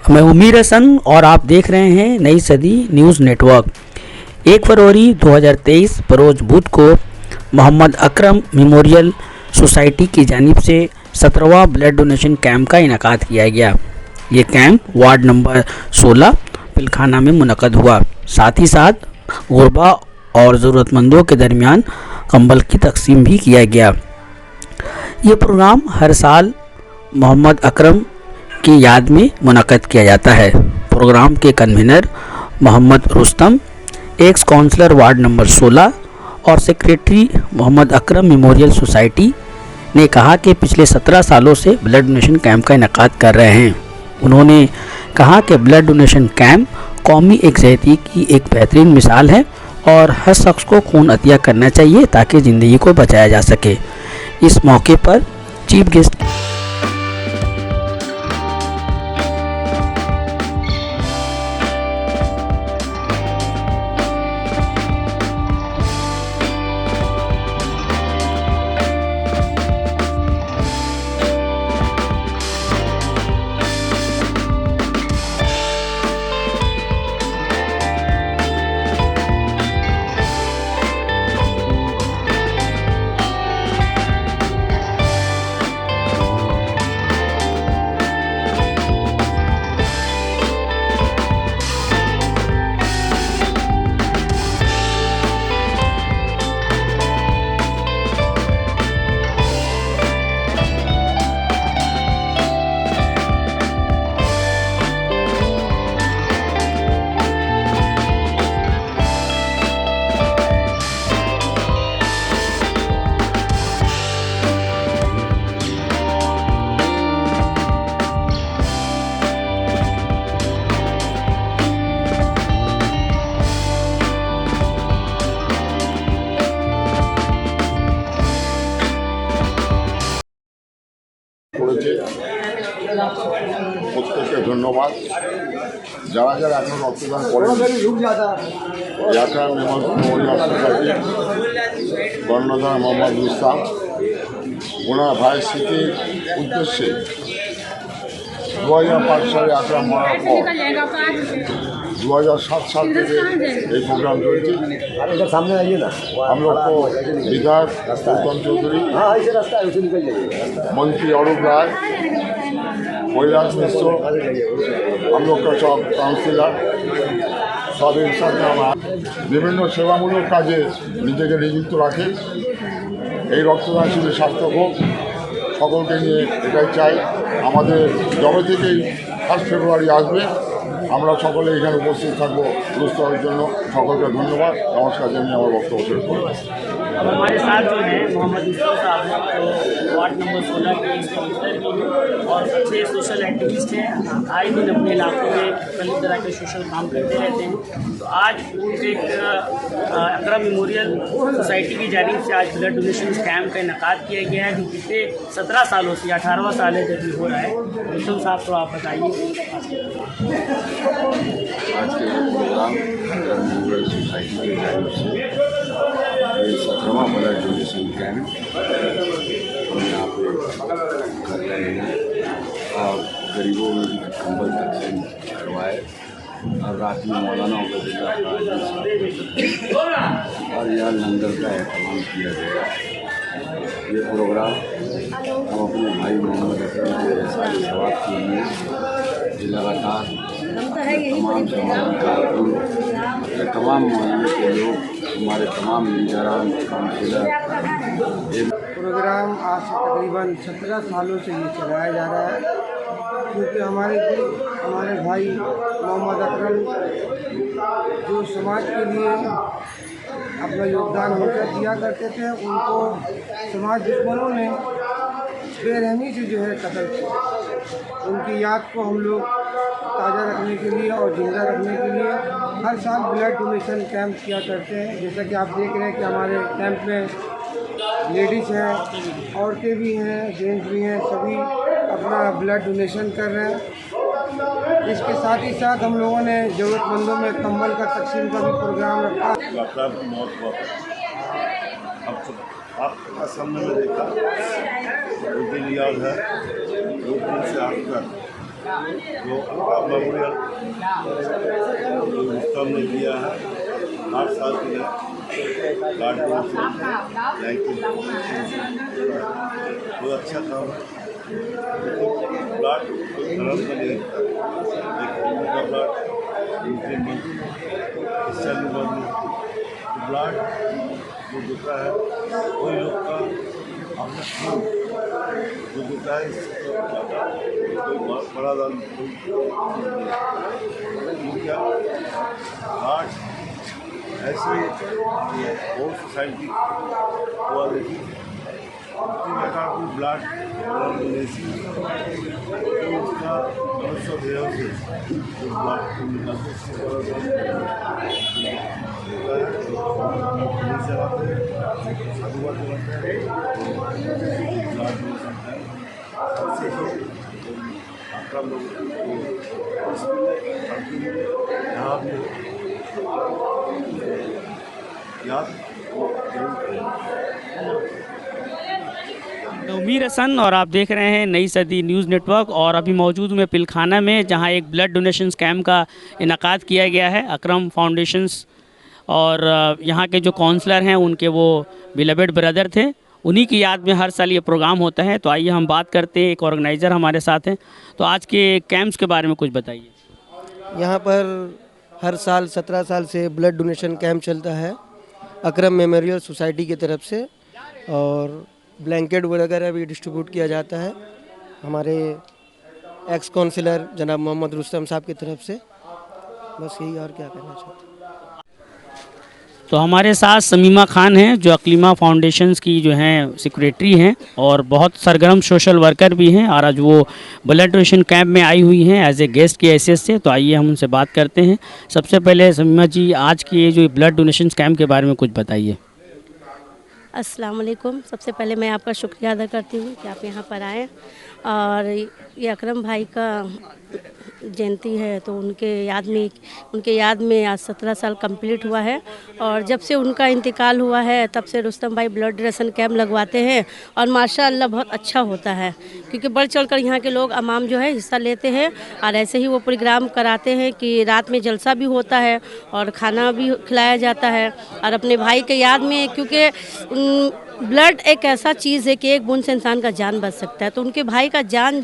मैं उमीर हसन और आप देख रहे हैं नई सदी न्यूज़ नेटवर्क। 1 फरवरी 2023 बरोज बुध को मोहम्मद अकरम मेमोरियल सोसाइटी की जानिब से 17वां ब्लड डोनेशन कैंप का इनेकाद किया गया। ये कैंप वार्ड नंबर 16 पिलखाना में मुनक़द हुआ। साथ ही साथ गुरबा और ज़रूरतमंदों के दरमियान कंबल की तकसीम भी किया गया। ये प्रोग्राम हर साल मोहम्मद अकरम की याद में मुनक़द किया जाता है। प्रोग्राम के convener Mohammad Rustam, ex councillor ward number 16 और secretary Mohammad Akram memorial society ने कहा कि पिछले 17 सालों से ब्लड डोनेशन कैंप का इनेकाद कर रहे हैं। उन्होंने कहा कि ब्लड डोनेशन कैंप कौमी एकजहती की एक बेहतरीन मिसाल है और हर शख्स को खून अतिया करना चाहिए ताकि ज़िंदगी को बचाया जा सके। इस मौके पर चीफ गेस्ट প্রত্যেককে ধন্যবাদ। যারা যারা এখন রক্তদান করেন, মেমোরিয়াল সোসাইটি কর্ণধার মোহাম্মদ রুস্তাম, ওনার ভাইয়ের স্মৃতির উদ্দেশ্যে 2005 সালে আকরাম মারার পর 2007 साल থেকে এই प्रोग्राम চলছে। हम लोग को विधायक गौतम चौधरी, मंत्री अरूप राय, কৈলাস মিশ্র, हम लोग का सब काउंसिलर सब एक साथ আমরা বিভিন্ন সেবামূলক কাজে নিজেকে নিযুক্ত রাখে। এই রক্তদান শিবির সার্থক হোক, সকলকে নিয়ে এটাই চাই। আমাদের জবে থেকেই 1 ফেব্রুয়ারি আসবে, আমরা সকলে এখানে উপস্থিত থাকবো অনুষ্ঠানের জন্য। সকলকে ধন্যবাদ, নমস্কার জানিয়ে আমার বক্তব্য শেষ করব। अब हमारे साथ जो है मोहम्मद यूसुफ साहब हैं, जो वार्ड नंबर 16 के काउंसलर और अच्छे सोशल एक्टिविस्ट हैं। आए दिन अपने इलाकों में कई तरह के सोशल काम करते रहते हैं। तो आज एक अकरम मेमोरियल सोसाइटी की जानिब से आज ब्लड डोनेशन कैंप का इनेकाद किया गया है, जो पिछले 17 सालों से 18वां साल है जब ये हो रहा है। यूसुफ साहब तो आप बताइए। आज के प्रोग्राम अकरम मेमोरियल सोसाइटी की जानिब से 17वां ब्लड डोनेशन कैंप हम यहाँ पे कर रहे हैं और गरीबों में भी कंबल तकसीम करवाए और रात में मौलाना और यहाँ लंगर का एहतमाम किया गया। ये प्रोग्राम हम अपने भाई मोहम्मद अकरम के एहसास सवाब के लिए लगातार तमाम समाजी कारकुन, तमाम मोहल्ले के लोग, हमारे तमाम लीडरान, काउंसिलर। प्रोग्राम आज से तकरीबन 17 सालों से ये चलाया जा रहा है, क्योंकि हमारे भाई मोहम्मद अकरम जो समाज के लिए अपना योगदान हमेशा दिया करते थे, उनको समाज दुश्मनों ने बेरहमी से जो है कत्ल किया। उनकी याद को हम लोग ताज़ा रखने के लिए और जिंदा रखने के लिए हर साल ब्लड डोनेशन कैंप किया करते हैं। जैसा कि आप देख रहे हैं कि हमारे कैंप में लेडीज़ हैं, औरतें भी हैं, जेंट्स भी हैं, सभी अपना ब्लड डोनेशन कर रहे हैं। इसके साथ ही साथ हम लोगों ने ज़रूरतमंदों में कंबल का तकसीम का भी प्रोग्राम रखा। आपका सामने में देखा, वो दिन याद है 2 दिन से आकर जो अकरम मेमोरियल रुस्तम ने दिया है 8 साल के लिए ब्लड डोनेशन बहुत अच्छा काम है। ब्लड धर्म का नहीं होता, एक का ब्लड दूसरे में हिस्सा भी बहुत नहीं। ब्लड जो देता है वही लोग का अपना खून जो देता है, इससे ज़्यादा कोई बड़ा दान क्या हार्ट ऐसे बहुत सोसाइटी हुआ देखी प्रकार की ब्लड डोनेशन तो उसका मनुष्य देह से जो ब्लड निकालते उमीर हसन और आप देख रहे हैं नई सदी न्यूज़ नेटवर्क। और अभी मौजूद हूँ मैं पिलखाना में, जहां एक ब्लड डोनेशन कैम्प का इनकाद किया गया है अकरम फाउंडेशंस। और यहां के जो काउंसलर हैं उनके वो बिलवेड ब्रदर थे, उन्हीं की याद में हर साल ये प्रोग्राम होता है। तो आइए हम बात करते हैं, एक ऑर्गेनाइज़र हमारे साथ हैं। तो आज के कैंप्स के बारे में कुछ बताइए। यहाँ पर हर साल 17 साल से ब्लड डोनेशन कैंप चलता है अकरम मेमोरियल सोसाइटी की तरफ से, और ब्लैंकेट वगैरह भी डिस्ट्रीब्यूट किया जाता है हमारे एक्स काउंसिलर जनाब मोहम्मद रुस्तम साहब की तरफ से। बस यही, और क्या कहना चाहते हैं। तो हमारे साथ समीमा खान हैं जो अकलीमा फाउंडेशंस की जो हैं सेक्रेटरी हैं और बहुत सरगर्म सोशल वर्कर भी हैं, और आज वो ब्लड डोनेशन कैंप में आई हुई हैं एज ए गेस्ट की हैसियत से। तो आइए हम उनसे बात करते हैं। सबसे पहले समीमा जी, आज के जो ब्लड डोनेशन कैंप के बारे में कुछ बताइए। अस्सलाम वालेकुम। सबसे पहले मैं आपका शुक्रिया अदा करती हूँ कि आप यहाँ पर आएँ, और ये अकरम भाई का जयंती है तो उनके याद में आज 17 साल कंप्लीट हुआ है। और जब से उनका इंतकाल हुआ है तब से रुस्तम भाई ब्लड डोनेशन कैंप लगवाते हैं, और माशाअल्लाह बहुत अच्छा होता है, क्योंकि बढ़ चढ़कर यहाँ के लोग अमाम जो है हिस्सा लेते हैं। और ऐसे ही वो प्रोग्राम कराते हैं कि रात में जलसा भी होता है और खाना भी खिलाया जाता है, और अपने भाई के याद में, क्योंकि ब्लड एक ऐसा चीज़ है कि एक बूंद से इंसान का जान बच सकता है। तो उनके भाई का जान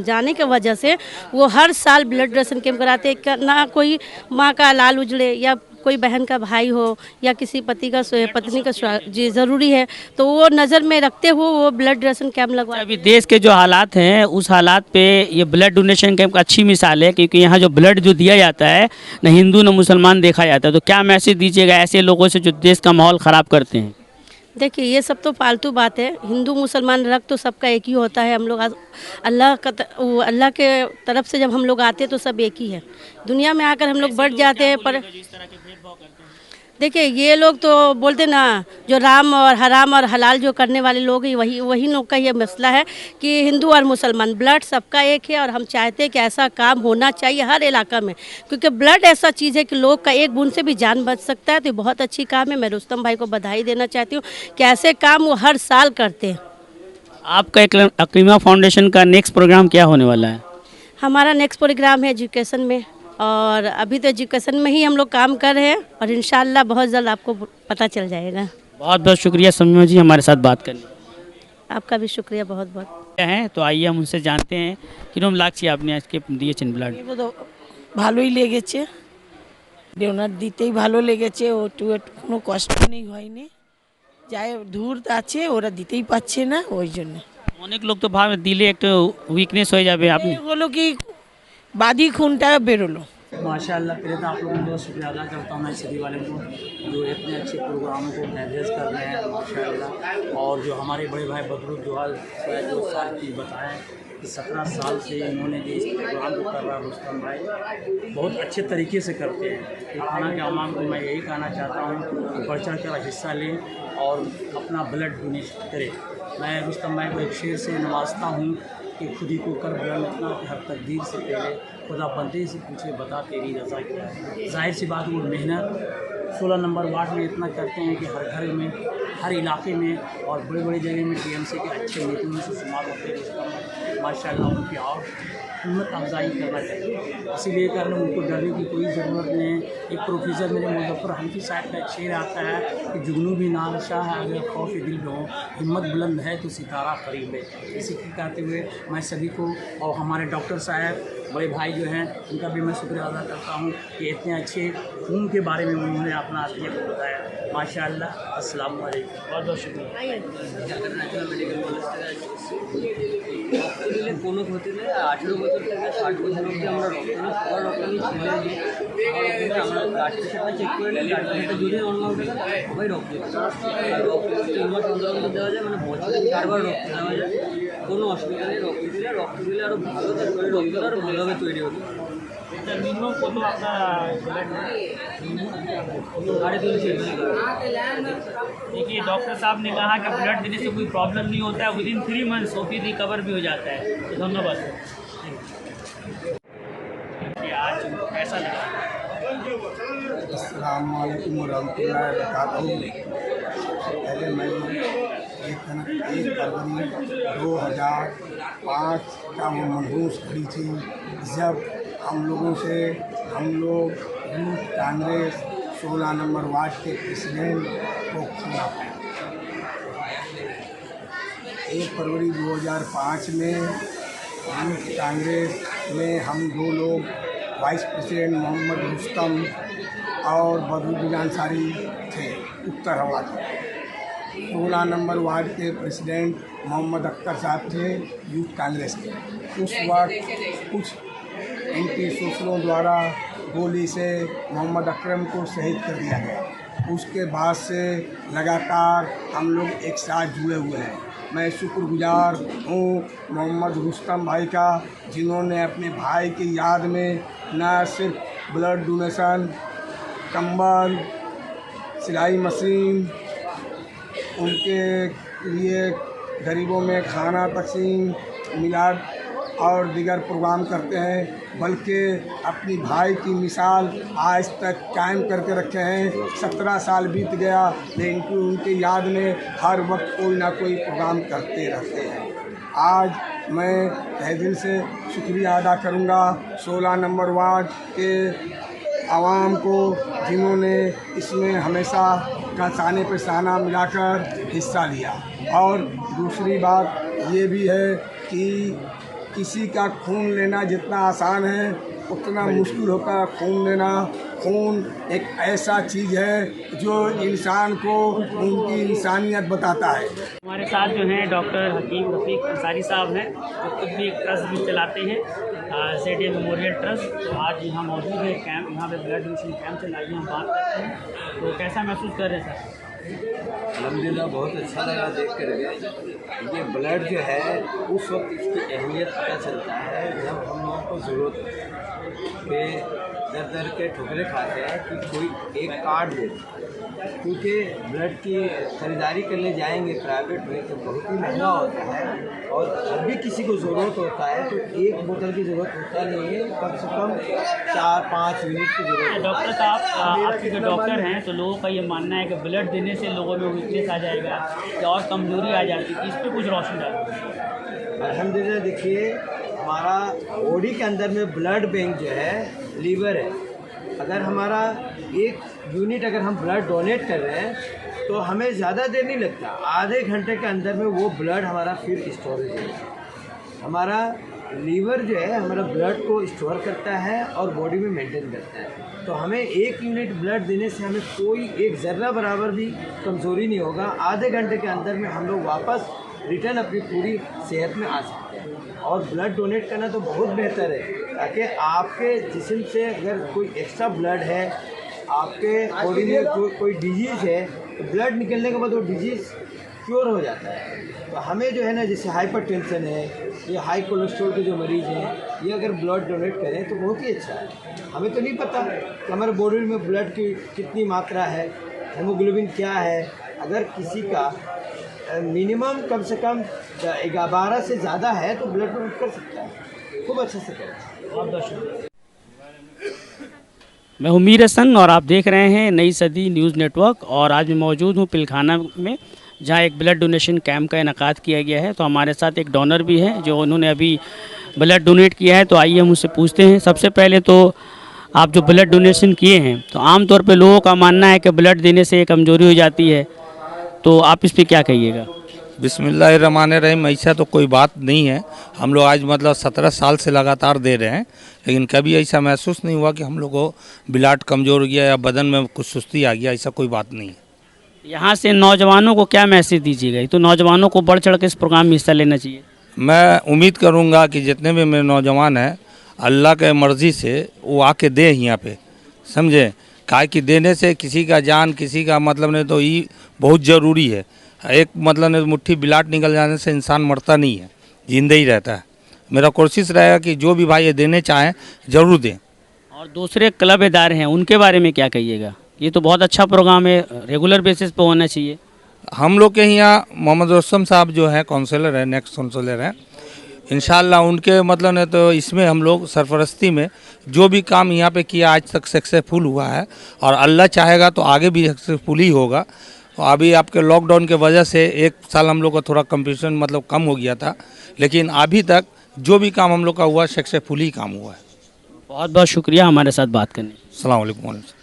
जाने की वजह से वो हर साल ब्लड डोनेशन कैंप कराते हैं। ना कोई माँ का लाल उजड़े, या कोई बहन का भाई हो, या किसी पति का पत्नी का जी ज़रूरी है, तो वो नज़र में रखते हुए वो ब्लड डोनेशन कैंप लगवा। अभी देश के जो हालात हैं उस हालात पे ये ब्लड डोनेशन कैंप का अच्छी मिसाल है, क्योंकि यहाँ जो ब्लड जो दिया जाता है न हिंदू न मुसलमान देखा जाता है। तो क्या मैसेज दीजिएगा ऐसे लोगों से जो देश का माहौल ख़राब करते हैं? देखिए, ये सब तो फालतू बात है। हिंदू मुसलमान रख तो सबका एक ही होता है। हम लोग अल्लाह के तरफ से जब हम लोग आते हैं तो सब एक ही है। दुनिया में आकर हम लोग बढ़ जाते हैं, पर देखिए ये लोग तो बोलते ना, जो राम और हराम और हलाल जो करने वाले लोग हैं वही लोग का ये मसला है कि हिंदू और मुसलमान ब्लड सबका एक है। और हम चाहते हैं कि ऐसा काम होना चाहिए हर इलाका में, क्योंकि ब्लड ऐसा चीज़ है कि लोग का एक बूंद से भी जान बच सकता है। तो बहुत अच्छी काम है। मैं रुस्तम भाई को बधाई देना चाहती हूँ कि ऐसे काम वो हर साल करते हैं। आपका अकलीमा फाउंडेशन का नेक्स्ट प्रोग्राम क्या होने वाला है? हमारा नेक्स्ट प्रोग्राम है एजुकेशन में, और अभी तो एजुकेशन में ही हम लोग काम कर रहे हैं, और इंशाल्लाह बहुत जल्द आपको पता चल जाएगा। बहुत बहुत शुक्रिया समीमा जी हमारे साथ बात करने। आपका भी शुक्रिया बहुत बहुत है। तो आइए हम उनसे जानते हैं কিরকম লাগছে আপনি আজকে দিয়েছেন ব্লাড? তো ভালোই লেগেছে, ডোনার দিতেই ভালো লেগেছে। কোনো কষ্ট নেই, হয়নি। যাই দূর আছে ওরা দিতেই পাচ্ছে না, ওই জন্য। অনেক লোক তো ভাবে দিলে একটু উইকনেস হয়ে যাবে, আপনি হলো কি বাদি খুনটা বেরোলো। माशाल्लाह, पहले तो आप लोगों को बहुत शुक्रिया अदा करता हूँ मैं सभी वाले को, जो इतने अच्छे प्रोग्रामों को मैनेज कर रहे हैं माशाल्लाह। और जो हमारे बड़े भाई बदरुद्दोहाल जो साल की बताएं कि 17 साल से इन्होंने जो इस प्रोग्राम को कर रहा है, रुस्तम भाई बहुत अच्छे तरीके से करते हैं। खाना के अवाम को मैं यही कहना चाहता हूँ कि बढ़ चढ़ कर हिस्सा लें और अपना ब्लड डोनेट करें। मैं रुस्तम भाई को एक शेर से नवाजता हूँ कि खुद ही को कर बुलंद इतना कि हर तकदीर से पहले खुदा बंदे से पूछे बता तेरी रज़ा क्या है। जाहिर सी बात, वो मेहनत 16 नंबर वार्ड में इतना करते हैं कि हर घर में, हर इलाके में और बड़े बड़े जगह में टीएमसी के अच्छे नेताओं से शुमार होते हैं। माशाल्लाह उनकी और हिम्मत अफजाई करना चाहिए। इसीलिए कारण उनको डरने की कोई ज़रूरत नहीं है। एक प्रोफेसर मेरे मुज़फ़्फ़र हनफी साहब का एक शेर आता है कि जुगनू भी नाशा है अगर खौफ दिल में हो, हिम्मत बुलंद है तो सितारा करीब है। इसी के कहते हुए मैं सभी को और हमारे डॉक्टर साहब बड़े भाई जो हैं उनका भी मैं शुक्रिया अदा करता हूँ कि इतने अच्छे खून के बारे में उन्होंने अपना ये बताया। माशाअल्लाह। अस्सलाम वालेकुम। बहुत बहुत शुक्रिया। কোনো ক্ষতিতে 18 বছর থেকে 60 বছর অবধি আমরা সবার রক্তই ছেলে দিয়ে আমরা ব্লাড প্রেশারটা চেক করে নিই। ব্লাড প্রেশারটা যদি নর্মাল থাকে সবাই রক্ত রক্ত 3 মাস অন্তর দেওয়া যায়, মানে বছরে 4বার রক্ত দেওয়া যায়। কোনো অসুবিধা নেই। রক্ত দিলে আরও ভালো তারপরে রক্তটা আরও ভালোভাবে তৈরি হবে। मिनिमम को तो आपका साढ़े 3 से देखिए डॉक्टर साहब ने कहा कि ब्लड देने से कोई प्रॉब्लम नहीं होता है, विदिन 3 मंथ्स OP रिकवर भी हो जाता है। तो धन्यवाद। आज कैसा लगा? अस्सलाम वालेकुम वरहमतुल्लाहि वबरकातुहू। पहले मैं 1 फरवरी 2005 का वो मनहूस घड़ी थी जब हम लोग यूथ कांग्रेस 16 नंबर वार्ड के प्रेसिडेंट को चुना। 1 फरवरी 2005 में यूथ कांग्रेस में हम 2 लोग वाइस प्रेसिडेंट मोहम्मद रुस्तम और बदरुद्दीन अंसारी थे, उत्तर हवा थे। 16 नंबर वार्ड के प्रेसिडेंट मोहम्मद अख्तर साहब थे यूथ कांग्रेस के। उस वक्त कुछ एंटी सोशलों द्वारा गोली से मोहम्मद अकरम को शहीद कर दिया गया। उसके बाद से लगातार हम लोग एक साथ जुड़े हुए हैं। मैं शुक्रगुजार हूँ मोहम्मद रुस्तम भाई का, जिन्होंने अपने भाई की याद में न सिर्फ ब्लड डोनेशन, कंबल, सिलाई मशीन, उनके लिए गरीबों में खाना तकसीम, मिलाद और दीगर प्रोग्राम करते हैं, बल्कि अपनी भाई की मिसाल आज तक कायम करके रखे हैं। 17 साल बीत गया लेकिन उनकी याद में हर वक्त कोई ना कोई प्रोग्राम करते रहते हैं। आज मैं तहे दिल से शुक्रिया अदा करूंगा 16 नंबर वार्ड के आवाम को, जिन्होंने इसमें हमेशा ताने पे ताना मिलाकर हिस्सा लिया। और दूसरी बात ये भी है कि किसी का खून लेना जितना आसान है उतना मुश्किल होता है खून लेना। खून एक ऐसा चीज़ है जो इंसान को उनकी इंसानियत बताता है। हमारे साथ जो हैं डॉक्टर हकीम रफ़ीक अंसारी साहब हैं, जो खुद भी एक ट्रस्ट भी चलाते हैं, ZA मेमोरियल ट्रस्ट। तो आज यहाँ मौजूद है कैंप, यहाँ पे ब्लड डोनेशन कैंप चला, हम बात करते हैं। तो कैसा महसूस कर रहे हैं सर? अल्हम्दुलिल्लाह बहुत अच्छा लगा देख कर के। ये ब्लड जो है उस वक्त इसकी अहमियत पता चलता है जब हम लोगों को ज़रूरत पे दर दर के ठुकरे खाते हैं कि कोई एक कार्ड दे, क्योंकि ब्लड की ख़रीदारी करने जाएंगे प्राइवेट में तो बहुत ही महंगा होता है। और जब भी किसी को ज़रूरत होता है तो एक बोतल की ज़रूरत होता नहीं है, कम से कम 4-5 यूनिट की ज़रूरत है। डॉक्टर साहब, आपके जो डॉक्टर हैं तो लोगों का ये मानना है कि ब्लड देने से लोगों में वीकनेस आ जाएगा या और कमज़ोरी आ जाती है, इस पर कुछ रोशनी डालें। अल्हम्दुलिल्लाह देखिए, हमारा बॉडी के अंदर में ब्लड बैंक जो है लीवर है। अगर हमारा 1 यूनिट अगर हम ब्लड डोनेट कर रहे हैं तो हमें ज़्यादा देर नहीं लगता, आधे घंटे के अंदर में वो ब्लड हमारा फिर स्टोरेज है। हमारा लीवर जो है हमारा ब्लड को स्टोर करता है और बॉडी में मेंटेन करता है। तो हमें 1 यूनिट ब्लड देने से हमें कोई एक ज़र्रा बराबर भी कमज़ोरी नहीं होगा। आधे घंटे के अंदर में हम लोग वापस रिटर्न अपनी पूरी सेहत में आ सकते हैं। और ब्लड डोनेट करना तो बहुत बेहतर है, ताकि आपके जिस्म से अगर कोई एक्स्ट्रा ब्लड है, आपके बॉडी में कोई डिजीज़ है तो ब्लड निकलने के बाद वो डिजीज़ क्योर हो जाता है। तो हमें जो है ना, जैसे हाइपरटेंशन है या हाई कोलेस्ट्रॉल के जो मरीज़ हैं, ये अगर ब्लड डोनेट करें तो बहुत ही अच्छा है। हमें तो नहीं पता कि हमारे बॉडी में ब्लड की कितनी मात्रा है, हेमोग्लोबिन क्या है। अगर किसी का मिनिमम कम से कम 12 से ज़्यादा है तो ब्लड डोनेट कर सकता है, खूब अच्छे से करें। बहुत बहुत शुक्रिया। मैं हूँ मीर हसन और आप देख रहे हैं नई सदी न्यूज़ नेटवर्क। और आज मैं मौजूद हूँ पिलखाना में, जहाँ एक ब्लड डोनेशन कैंप का इनेकाद किया गया है। तो हमारे साथ एक डोनर भी है जो उन्होंने अभी ब्लड डोनेट किया है, तो आइए हम उससे पूछते हैं। सबसे पहले तो आप जो ब्लड डोनेशन किए हैं, तो आमतौर पे लोगों का मानना है कि ब्लड देने से कमज़ोरी हो जाती है, तो आप इस पर क्या कहिएगा? बिस्मिल्लाहिर्रहमानिर्रहीम, ऐसा तो कोई बात नहीं है। हम लोग आज मतलब 17 साल से लगातार दे रहे हैं, लेकिन कभी ऐसा महसूस नहीं हुआ कि हम लोग को ब्लड कमज़ोर हो गया या बदन में कुछ सुस्ती आ गया, ऐसा कोई बात नहीं है। यहाँ से नौजवानों को क्या मैसेज दीजिएगा? तो नौजवानों को बढ़ चढ़ के इस प्रोग्राम में हिस्सा लेना चाहिए। मैं उम्मीद करूँगा कि जितने भी मेरे नौजवान हैं, अल्लाह के मर्ज़ी से वो आके दे यहाँ पे, समझे। काहे कि देने से किसी का जान, किसी का मतलब नहीं, तो ये बहुत ज़रूरी है। एक मतलब नहीं, मुट्ठी ब्लड निकल जाने से इंसान मरता नहीं है, जिंदा ही रहता है। मेरा कोशिश रहेगा कि जो भी भाई ये देने चाहें ज़रूर दें। और दूसरे क्लब इदारे हैं, उनके बारे में क्या कहिएगा? ये तो बहुत अच्छा प्रोग्राम है, रेगुलर बेसिस पे होना चाहिए। हम लोग के यहाँ मोहम्मद रोस्तम साहब जो है काउंसलर है, नेक्स्ट काउंसलर हैं, इंशाल्लाह उनके मतलब ने तो इसमें हम लोग सरफरस्ती में जो भी काम यहाँ पे किया आज तक सक्सेसफुल हुआ है, और अल्लाह चाहेगा तो आगे भी सक्सेसफुल ही होगा। अभी आपके लॉकडाउन के वजह से 1 साल हम लोग का थोड़ा कंपटीशन मतलब कम हो गया था, लेकिन अभी तक जो भी काम हम लोग का हुआ सक्सेसफुल ही काम हुआ है। बहुत बहुत शुक्रिया हमारे साथ बात करने। अस्सलाम वालेकुम।